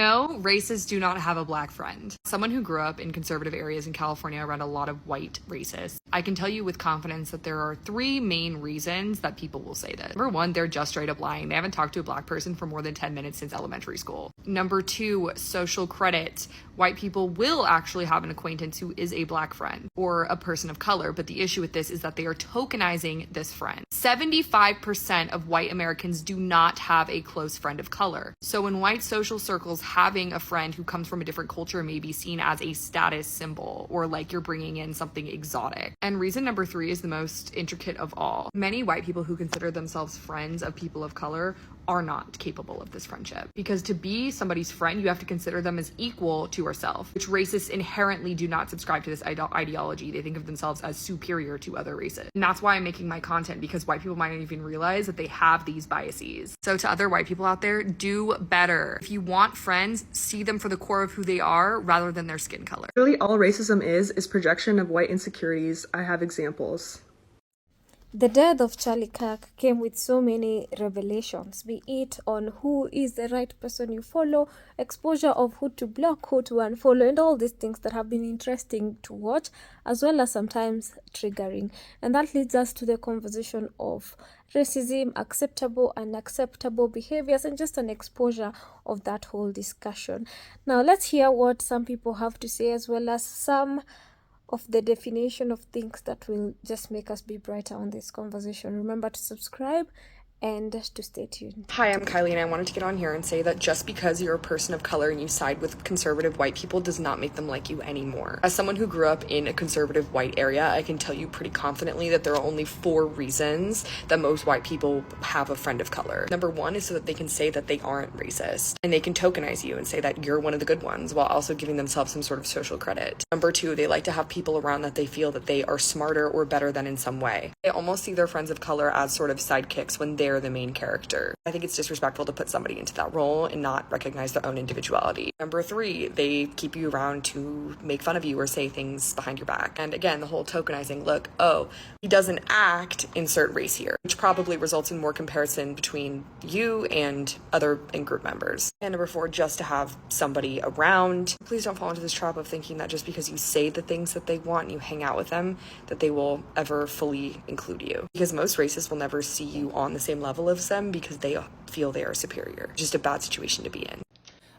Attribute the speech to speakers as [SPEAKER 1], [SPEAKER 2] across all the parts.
[SPEAKER 1] No, racists do not have a black friend. Someone who grew up in conservative areas in California around a lot of white racists, I can tell you with confidence that there are three main reasons that people will say this. Number one, they're just straight up lying. They haven't talked to a black person for more than 10 minutes since elementary school. Number two, social credit. White people will actually have an acquaintance who is a black friend or a person of color, but the issue with this is that they are tokenizing this friend. 75% of white Americans do not have a close friend of color. So in white social circles, having a friend who comes from a different culture may be seen as a status symbol or like you're bringing in something exotic. And reason number three is the most intricate of all. Many white people who consider themselves friends of people of color are not capable of this friendship, because to be somebody's friend, you have to consider them as equal to yourself, which racists inherently do not subscribe to this ideology. They think of themselves as superior to other races. And that's why I'm making my content, because white people might not even realize that they have these biases. So to other white people out there, do better. If you want friends, see them for the core of who they are rather than their skin color.
[SPEAKER 2] Really, all racism is projection of white insecurities. I have examples.
[SPEAKER 3] The death of Charlie Kirk came with so many revelations, be it on who is the right person you follow, exposure of who to block, who to unfollow, and all these things that have been interesting to watch, as well as sometimes triggering. And that leads us to the conversation of racism, acceptable, unacceptable behaviors, and just an exposure of that whole discussion. Now, let's hear what some people have to say, as well as some of the definition of things that will just make us be brighter on this conversation. Remember to subscribe and to stay tuned.
[SPEAKER 1] Hi, I'm Kylie, and I wanted to get on here and say that just because you're a person of color and you side with conservative white people does not make them like you anymore. As someone who grew up in a conservative white area, I can tell you pretty confidently that there are only 4 reasons that most white people have a friend of color. Number one is so that they can say that they aren't racist, and they can tokenize you and say that you're one of the good ones while also giving themselves some sort of social credit. Number two, they like to have people around that they feel that they are smarter or better than in some way. They almost see their friends of color as sort of sidekicks when they're the main character. I think it's disrespectful to put somebody into that role and not recognize their own individuality. Number three, they keep you around to make fun of you or say things behind your back. And again, the whole tokenizing, look, oh, he doesn't act, insert race here, which probably results in more comparison between you and other in-group members. And number four, just to have somebody around. Please don't fall into this trap of thinking that just because you say the things that they want and you hang out with them, that they will ever fully include you. Because most racists will never see you on the same level as them because they feel they are superior. Just a bad situation to be in.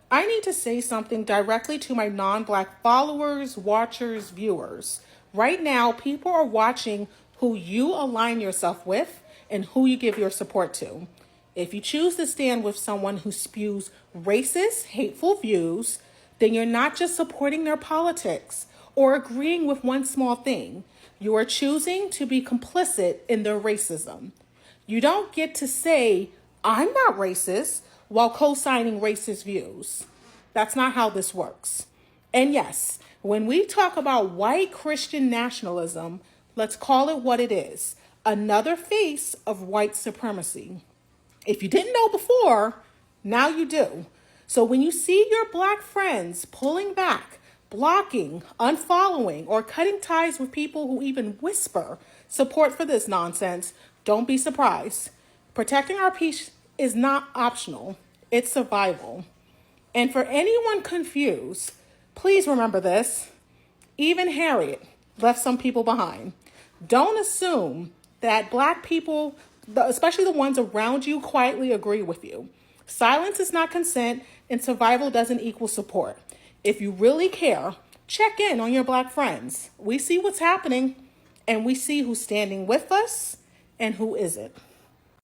[SPEAKER 4] I need to say something directly to my non-Black followers, watchers, viewers. Right now, people are watching who you align yourself with and who you give your support to. If you choose to stand with someone who spews racist, hateful views, then you're not just supporting their politics or agreeing with one small thing. You are choosing to be complicit in their racism. You don't get to say, I'm not racist, while co-signing racist views. That's not how this works. And yes, when we talk about white Christian nationalism, let's call it what it is, another face of white supremacy. If you didn't know before, now you do. So when you see your Black friends pulling back, blocking, unfollowing, or cutting ties with people who even whisper support for this nonsense, don't be surprised. Protecting our peace is not optional. It's survival. And for anyone confused, please remember this. Even Harriet left some people behind. Don't assume that Black people, especially the ones around you, quietly agree with you. Silence is not consent, and survival doesn't equal support. If you really care, check in on your Black friends. We see what's happening, and we see who's standing with us and who isn't.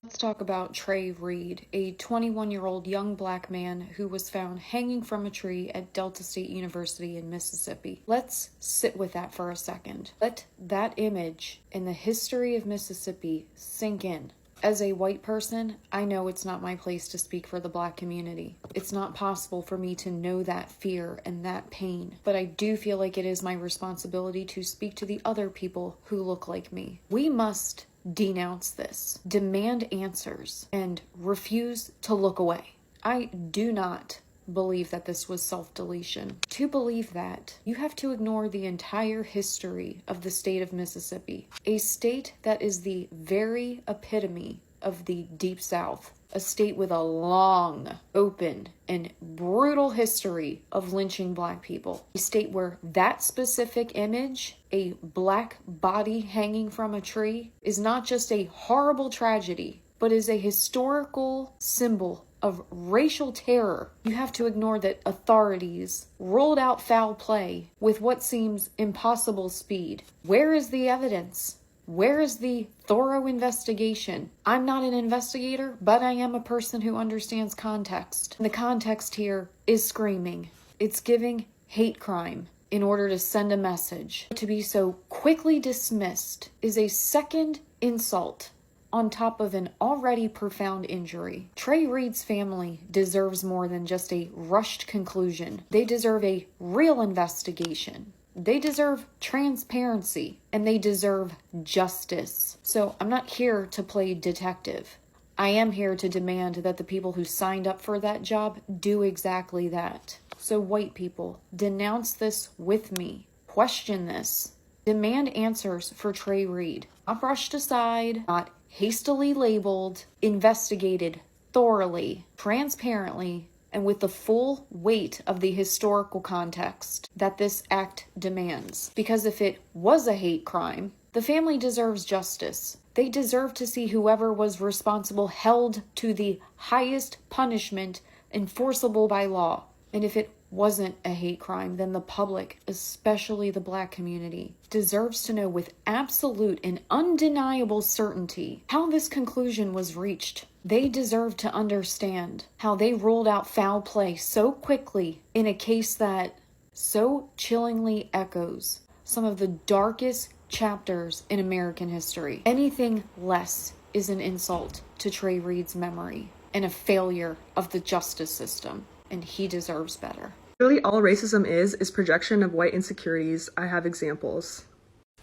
[SPEAKER 5] Let's talk about Trey Reed, a 21-year-old young Black man who was found hanging from a tree at Delta State University in Mississippi. Let's sit with that for a second. Let that image in the history of Mississippi sink in. As a white person, I know it's not my place to speak for the Black community. It's not possible for me to know that fear and that pain, but I do feel like it is my responsibility to speak to the other people who look like me. We must denounce this, demand answers, and refuse to look away. I do not believe that this was self-deletion. To believe that, you have to ignore the entire history of the state of Mississippi, a state that is the very epitome of the Deep South, a state with a long, open, and brutal history of lynching Black people. A state where that specific image, a Black body hanging from a tree, is not just a horrible tragedy, but is a historical symbol of racial terror. You have to ignore that authorities rolled out foul play with what seems impossible speed. Where is the evidence? Where is the thorough investigation? I'm not an investigator, but I am a person who understands context. And the context here is screaming. It's giving hate crime in order to send a message. To be so quickly dismissed is a second insult on top of an already profound injury. Trey Reed's family deserves more than just a rushed conclusion. They deserve a real investigation. They deserve transparency, and they deserve justice. So I'm not here to play detective. I am here to demand that the people who signed up for that job do exactly that. So white people, denounce this with me. Question this. Demand answers for Trey Reed. Not brushed aside, not hastily labeled, investigated thoroughly, transparently, and with the full weight of the historical context that this act demands. Because if it was a hate crime, the family deserves justice. They deserve to see whoever was responsible held to the highest punishment enforceable by law. And if it wasn't a hate crime, then the public, especially the Black community, deserves to know with absolute and undeniable certainty how this conclusion was reached. They deserve to understand how they ruled out foul play so quickly in a case that so chillingly echoes some of the darkest chapters in American history. Anything less is an insult to Trey Reed's memory and a failure of the justice system, and he deserves better.
[SPEAKER 2] Really, all racism is projection of white insecurities. I have examples.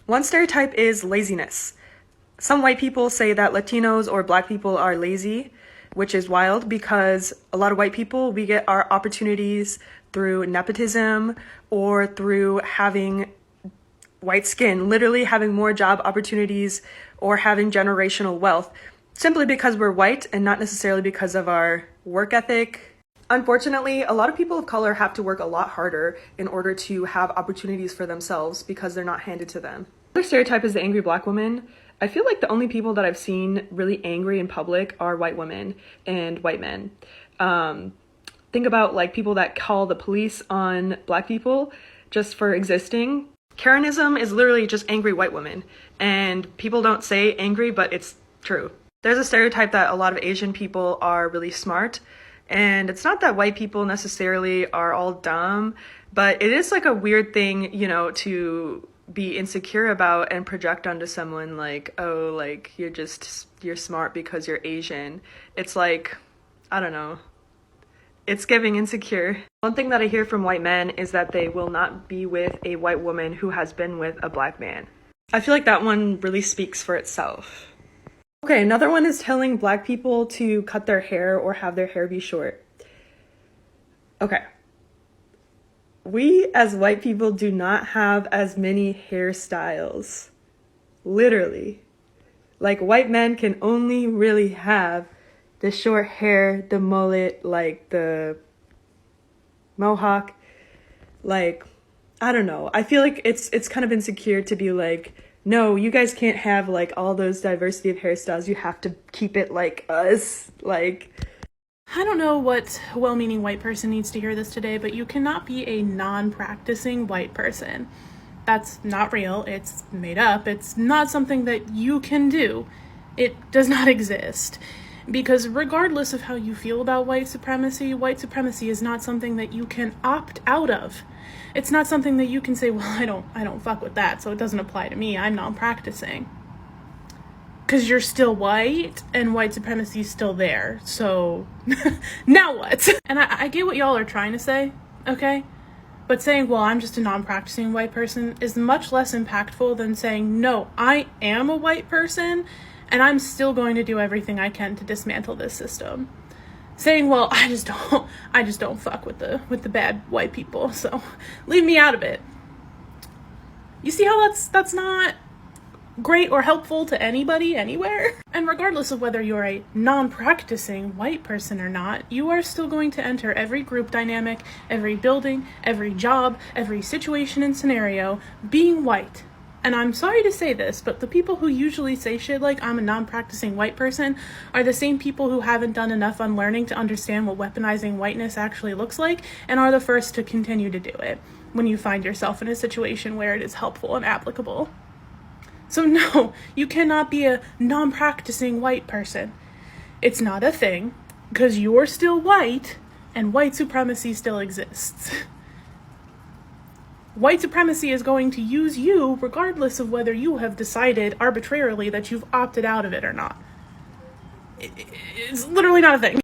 [SPEAKER 2] One stereotype is laziness. Some white people say that Latinos or Black people are lazy, which is wild because a lot of white people, we get our opportunities through nepotism or through having white skin, literally having more job opportunities or having generational wealth, simply because we're white and not necessarily because of our work ethic. Unfortunately, a lot of people of color have to work a lot harder in order to have opportunities for themselves because they're not handed to them. Another stereotype is the angry Black woman. I feel like the only people that I've seen really angry in public are white women and white men. Think about like people that call the police on Black people just for existing. Karenism is literally just angry white women, and people don't say angry, but it's true. There's a stereotype that a lot of Asian people are really smart. And it's not that white people necessarily are all dumb, but it is like a weird thing, you know, to be insecure about and project onto someone like, oh, like you're smart because you're Asian. It's like, I don't know. It's giving insecure. One thing that I hear from white men is that they will not be with a white woman who has been with a Black man. I feel like that one really speaks for itself. Okay, another one is telling Black people to cut their hair or have their hair be short. Okay. We as white people do not have as many hairstyles. Literally. Like white men can only really have the short hair, the mullet, like the mohawk. Like, I don't know. I feel like it's kind of insecure to be like, no, you guys can't have like all those diversity of hairstyles. You have to keep it like us. Like,
[SPEAKER 6] I don't know what well-meaning white person needs to hear this today, but you cannot be a non-practicing white person. That's not real. It's made up. It's not something that you can do. It does not exist. Because regardless of how you feel about white supremacy is not something that you can opt out of. It's not something that you can say, well, I don't fuck with that, so it doesn't apply to me. I'm not practicing. Because you're still white, and white supremacy is still there. So, now what? And I get what y'all are trying to say, okay? But saying, well, I'm just a non-practicing white person is much less impactful than saying, no, I am a white person, and I'm still going to do everything I can to dismantle this system. Saying, well, I just don't fuck with the bad white people, so leave me out of it. You see how that's not great or helpful to anybody anywhere. And regardless of whether you're a non-practicing white person or not, you are still going to enter every group dynamic, every building, every job, every situation and scenario being white. And I'm sorry to say this, but the people who usually say shit like I'm a non-practicing white person are the same people who haven't done enough unlearning to understand what weaponizing whiteness actually looks like, and are the first to continue to do it when you find yourself in a situation where it is helpful and applicable. So no, you cannot be a non-practicing white person. It's not a thing, because you're still white, and white supremacy still exists. White supremacy is going to use you regardless of whether you have decided arbitrarily that you've opted out of it or not. It's literally not a thing.